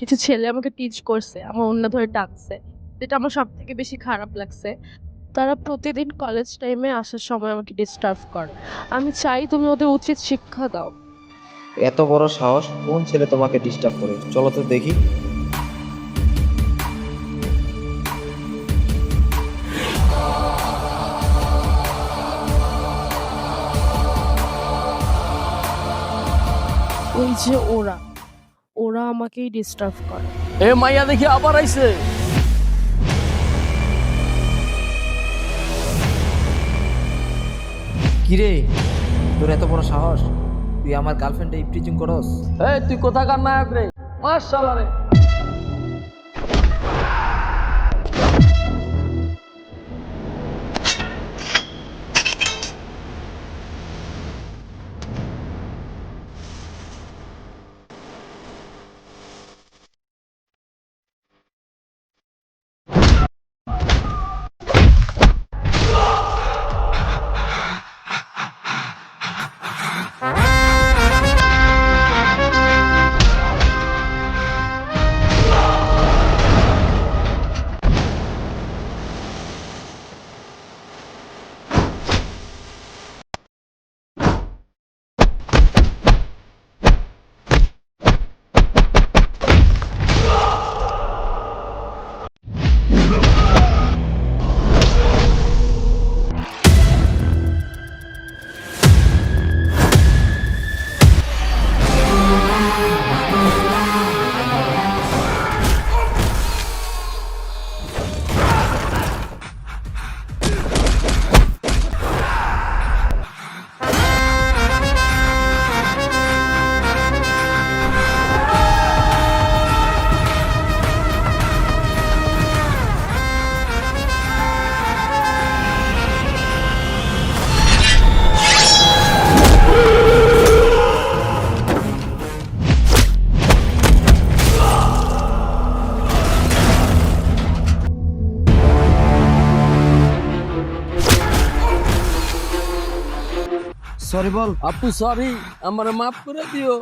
কিছু ছেলে আমাকে টিচ করছে, আমার ওড়না ধরে টানছে। যেটা আমার সবথেকে বেশি খারাপ লাগছে, তারা প্রতিদিন কলেজ টাইমে আসার সময় আমাকে ডিস্টার্ব করে। আমি চাই তুমি ওদের উচিত শিক্ষা দাও। এত বড় সাহস! কোন ছেলে তোমাকে ডিস্টার্ব করে? চলো তো দেখি। ওই যে ওরা ওরা আমাকেই ডিস্টার্ব করে। এ মাইয়া দেখি আবার আইছে। কিরে, তোর এত বড় সাহস? তুই আমার গার্লফ্রেন্ডে ইপটিজিং করস? এই তুই কোথাকার নায়ক রে? মাশাআল্লাহ রে। সরি বল। আপু সরি, আমারে মাফ করে দিও।